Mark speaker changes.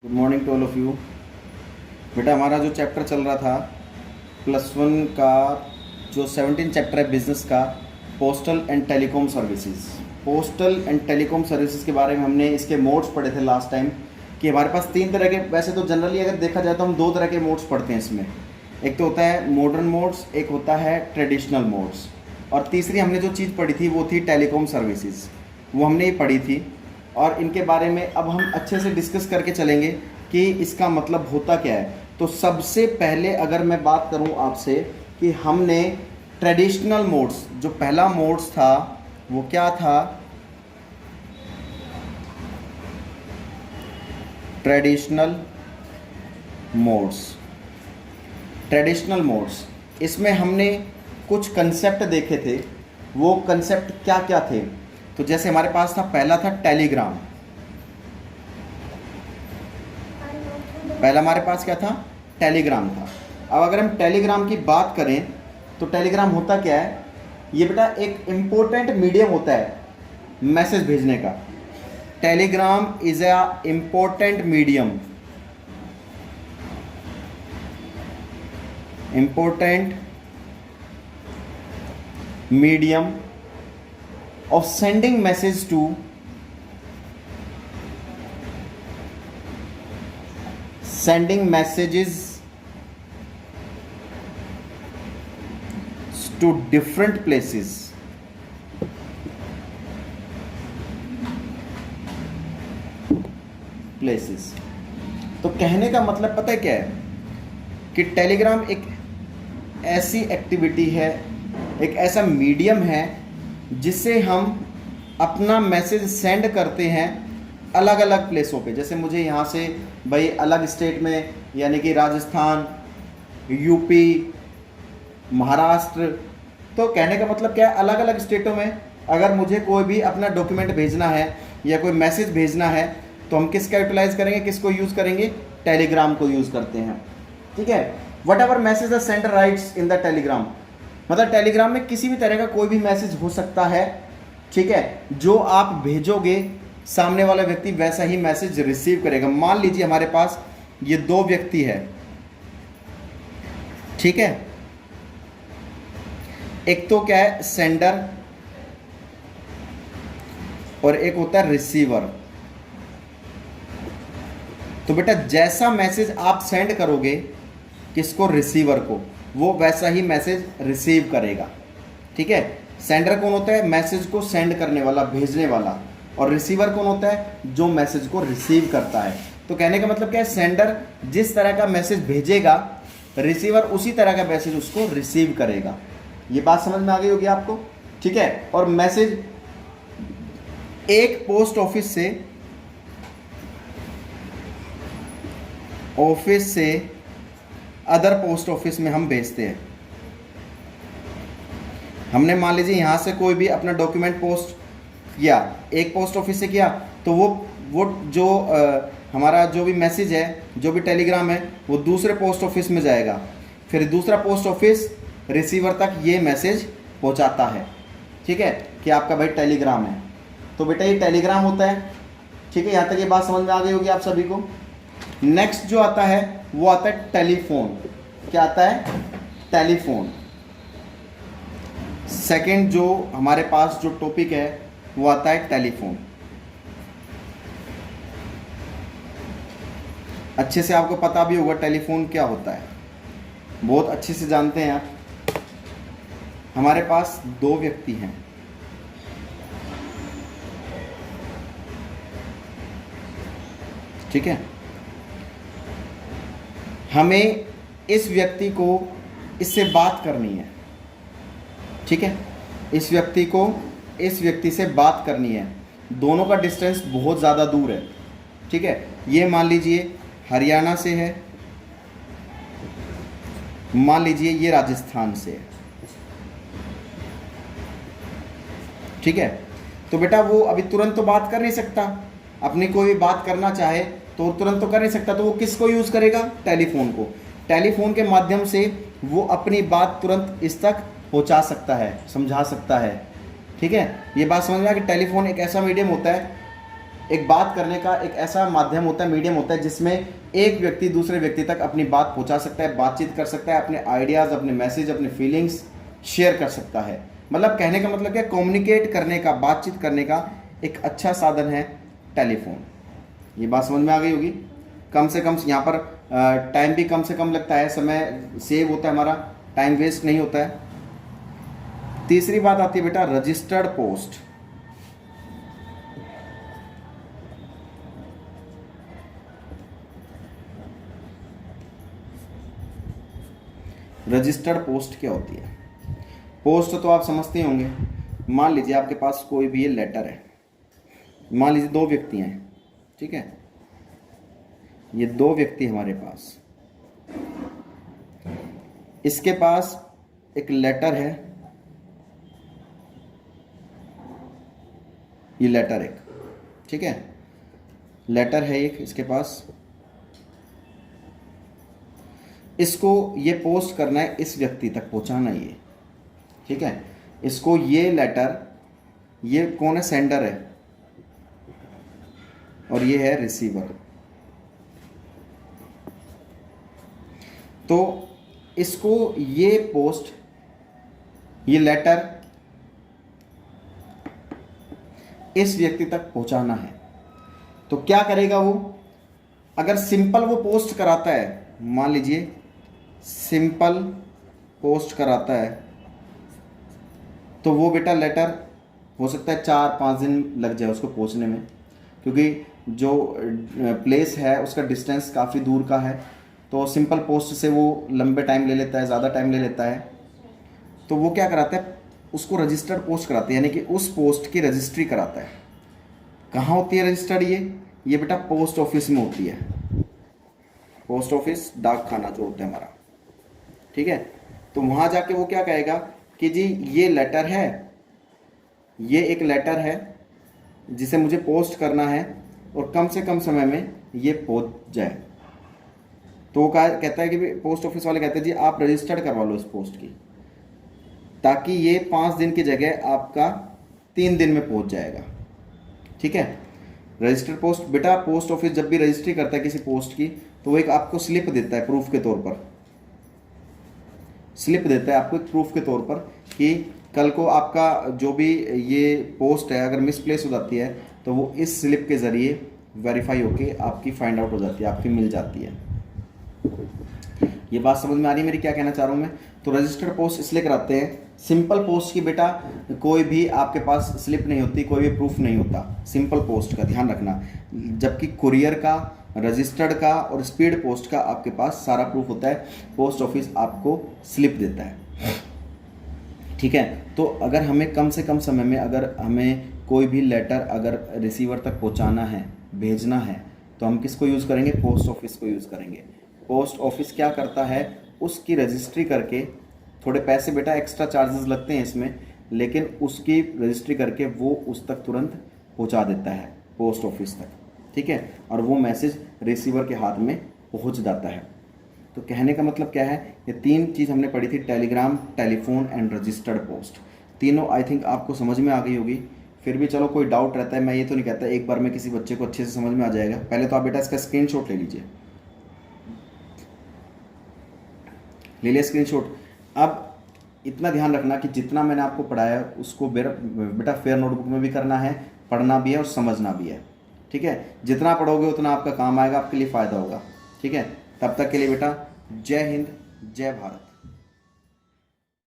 Speaker 1: Good morning to all of you. बेटा हमारा जो चैप्टर चल रहा था +1 का, जो 17 चैप्टर है बिजनेस का, postal and telecom services. Postal and telecom services के बारे में हमने इसके मोड्स पढ़े थे लास्ट टाइम कि हमारे पास 3 तरह के, वैसे तो जनरली अगर देखा जाए तो हम 2 तरह के मोड्स पढ़ते हैं इसमें। एक तो होता है मॉडर्न मोड्स, एक होता है ट्रेडिशनल मोड्स, और तीसरी हमने जो चीज़ पढ़ी थी वो थी टेलीकॉम सर्विसेज, वो हमने ही पढ़ी थी। और इनके बारे में अब हम अच्छे से डिस्कस करके चलेंगे कि इसका मतलब होता क्या है। तो सबसे पहले अगर मैं बात करूं आपसे कि हमने ट्रेडिशनल मोड्स, जो पहला मोड्स था वो क्या था, ट्रेडिशनल मोड्स। ट्रेडिशनल मोड्स, इसमें हमने कुछ कंसेप्ट देखे थे। वो कंसेप्ट क्या क्या थे? तो जैसे हमारे पास था, पहला था टेलीग्राम। पहला हमारे पास क्या था? टेलीग्राम था। अब अगर हम टेलीग्राम की बात करें तो टेलीग्राम होता क्या है? ये बेटा एक इम्पोर्टेंट मीडियम होता है मैसेज भेजने का। Telegram is a important medium, important medium of sending message to sending messages to different places। तो कहने का मतलब पता है क्या है कि टेलीग्राम एक ऐसी एक्टिविटी है, एक ऐसा मीडियम है जिससे हम अपना मैसेज सेंड करते हैं अलग अलग प्लेसों पे। जैसे मुझे यहाँ से भाई अलग स्टेट में, यानी कि राजस्थान, यूपी, महाराष्ट्र, तो कहने का मतलब क्या है, अलग अलग स्टेटों में अगर मुझे कोई भी अपना डॉक्यूमेंट भेजना है या कोई मैसेज भेजना है तो हम किसका यूटिलाइज करेंगे, किसको यूज़ करेंगे? टेलीग्राम को यूज़ करते हैं। ठीक है। What ever message the sender rights in the Telegram, मतलब टेलीग्राम में किसी भी तरह का कोई भी मैसेज हो सकता है। ठीक है। जो आप भेजोगे सामने वाला व्यक्ति वैसा ही मैसेज रिसीव करेगा। मान लीजिए हमारे पास ये 2 व्यक्ति है, ठीक है। एक तो क्या है, सेंडर, और एक होता है रिसीवर। तो बेटा जैसा मैसेज आप सेंड करोगे किसको? रिसीवर को, वो वैसा ही मैसेज रिसीव करेगा। ठीक है। सेंडर कौन होता है? मैसेज को सेंड करने वाला, भेजने वाला। और रिसीवर कौन होता है? जो मैसेज को रिसीव करता है। तो कहने का मतलब क्या है, सेंडर जिस तरह का मैसेज भेजेगा, रिसीवर उसी तरह का मैसेज उसको रिसीव करेगा। ये बात समझ में आ गई होगी आपको? ठीक है। और मैसेज एक पोस्ट ऑफिस से अदर पोस्ट ऑफिस में हम भेजते हैं। हमने मान लीजिए यहाँ से कोई भी अपना डॉक्यूमेंट पोस्ट किया, एक पोस्ट ऑफिस से किया, तो वो जो हमारा जो भी मैसेज है, जो भी टेलीग्राम है, वो दूसरे पोस्ट ऑफिस में जाएगा। फिर दूसरा पोस्ट ऑफिस रिसीवर तक ये मैसेज पहुँचाता है। ठीक है, कि आपका भाई टेलीग्राम है। तो बेटा ये टेलीग्राम होता है। ठीक है, यहाँ तक ये बात समझ में आ गई होगी आप सभी को। नेक्स्ट जो आता है वो आता है टेलीफोन। क्या आता है? टेलीफोन। सेकंड जो हमारे पास जो टॉपिक है वो आता है टेलीफोन। अच्छे से आपको पता भी होगा टेलीफोन क्या होता है, बहुत अच्छे से जानते हैं आप। हमारे पास 2 व्यक्ति हैं, ठीक है। हमें इस व्यक्ति को इससे बात करनी है। ठीक है, इस व्यक्ति को इस व्यक्ति से बात करनी है। दोनों का डिस्टेंस बहुत ज़्यादा दूर है। ठीक है, ये मान लीजिए हरियाणा से है, मान लीजिए ये राजस्थान से है। ठीक है। तो बेटा वो अभी तुरंत तो बात कर नहीं सकता, अपनी कोई भी बात करना चाहे तो तुरंत तो कर नहीं सकता, तो वो किसको यूज़ करेगा? टेलीफोन को। टेलीफोन के माध्यम से वो अपनी बात तुरंत इस तक पहुंचा सकता है, समझा सकता है। ठीक है, ये बात समझ में आ कि टेलीफोन एक ऐसा मीडियम होता है एक बात करने का एक ऐसा माध्यम होता है, मीडियम होता है, जिसमें एक व्यक्ति दूसरे व्यक्ति तक अपनी बात पहुंचा सकता है, बातचीत कर सकता है, अपने आइडियाज़, अपने मैसेज, अपने फीलिंग्स शेयर कर सकता है। मतलब कहने का मतलब क्या, कम्युनिकेट करने का, बातचीत करने का एक अच्छा साधन है टेलीफोन। ये बात समझ में आ गई होगी। कम से कम यहाँ पर टाइम भी कम से कम लगता है, समय सेव होता है, हमारा टाइम वेस्ट नहीं होता है। तीसरी बात आती है बेटा रजिस्टर्ड पोस्ट। रजिस्टर्ड पोस्ट क्या होती है? पोस्ट तो आप समझते होंगे। मान लीजिए आपके पास कोई भी ये लेटर है, मान लीजिए दो व्यक्ति हैं, ठीक है, ये दो व्यक्ति हमारे पास, इसके पास एक लेटर है, ये लेटर एक, ठीक है, लेटर है एक इसके पास, इसको ये पोस्ट करना है, इस व्यक्ति तक पहुंचाना है ये, ठीक है। इसको ये लेटर, ये कौन है, सेंडर है, और ये है रिसीवर। तो इसको ये पोस्ट, ये लेटर इस व्यक्ति तक पहुंचाना है। तो क्या करेगा वो? अगर सिंपल वो पोस्ट कराता है, मान लीजिए सिंपल पोस्ट कराता है, तो वो बेटा लेटर हो सकता है 4-5 दिन लग जाए उसको पहुंचने में, क्योंकि जो प्लेस है उसका डिस्टेंस काफ़ी दूर का है। तो सिंपल पोस्ट से वो लंबे टाइम ले लेता है, ज़्यादा टाइम ले लेता है। तो वो क्या कराता है, उसको रजिस्टर्ड पोस्ट कराते हैं, यानी कि उस पोस्ट की रजिस्ट्री कराता है। कहाँ होती है रजिस्टर्ड? ये बेटा पोस्ट ऑफिस में होती है, पोस्ट ऑफिस, डाक खाना जो होता है हमारा, ठीक है। तो वहाँ जाके वो क्या कहेगा कि जी ये लेटर है, ये एक लेटर है जिसे मुझे पोस्ट करना है और कम से कम समय में ये पहुँच जाए। तो वो कहता है कि पोस्ट ऑफिस वाले कहते हैं जी आप रजिस्टर्ड करवा लो इस पोस्ट की, ताकि ये 5 दिन की जगह आपका 3 दिन में पहुंच जाएगा, ठीक है। रजिस्टर्ड पोस्ट बेटा, पोस्ट ऑफिस जब भी रजिस्ट्री करता है किसी पोस्ट की, तो वो एक आपको स्लिप देता है प्रूफ के तौर पर, स्लिप देता है आपको एक प्रूफ के तौर पर कि कल को आपका जो भी ये पोस्ट है अगर मिसप्लेस हो जाती है, तो वो इस स्लिप के ज़रिए वेरीफाई होके आपकी फाइंड आउट हो जाती है, आपकी मिल जाती है। ये बात समझ में आ रही है मेरी, क्या कहना चाह रहा हूँ मैं? तो रजिस्टर्ड पोस्ट इसलिए कराते हैं। सिंपल पोस्ट की बेटा कोई भी आपके पास स्लिप नहीं होती, कोई भी प्रूफ नहीं होता सिंपल पोस्ट का, ध्यान रखना। जबकि कुरियर का, रजिस्टर्ड का और स्पीड पोस्ट का आपके पास सारा प्रूफ होता है, पोस्ट ऑफिस आपको स्लिप देता है, ठीक है। तो अगर हमें कम से कम समय में, अगर हमें कोई भी लेटर अगर रिसीवर तक पहुँचाना है, भेजना है, तो हम किसको यूज़ करेंगे? पोस्ट ऑफिस को यूज़ करेंगे। पोस्ट ऑफिस क्या करता है, उसकी रजिस्ट्री करके, थोड़े पैसे बेटा एक्स्ट्रा चार्जेस लगते हैं इसमें, लेकिन उसकी रजिस्ट्री करके वो उस तक तुरंत पहुंचा देता है, पोस्ट ऑफिस तक, ठीक है। और वो मैसेज रिसीवर के हाथ में पहुंच जाता है। तो कहने का मतलब क्या है, ये 3 चीज़ हमने पढ़ी थी, Telegram, telephone and registered post. तीनों आई थिंक आपको समझ में आ गई होगी। फिर भी चलो कोई डाउट रहता है, मैं ये तो नहीं कहता एक बार में किसी बच्चे को अच्छे से समझ में आ जाएगा। पहले तो आप बेटा इसका स्क्रीनशॉट ले लीजिए, ले लिया स्क्रीनशॉट। अब इतना ध्यान रखना कि जितना मैंने आपको पढ़ाया उसको बेटा फेयर नोटबुक में भी करना है, पढ़ना भी है और समझना भी है, ठीक है। जितना पढ़ोगे उतना आपका काम आएगा, आपके लिए फ़ायदा होगा, ठीक है। तब तक के लिए बेटा जय हिंद, जय भारत।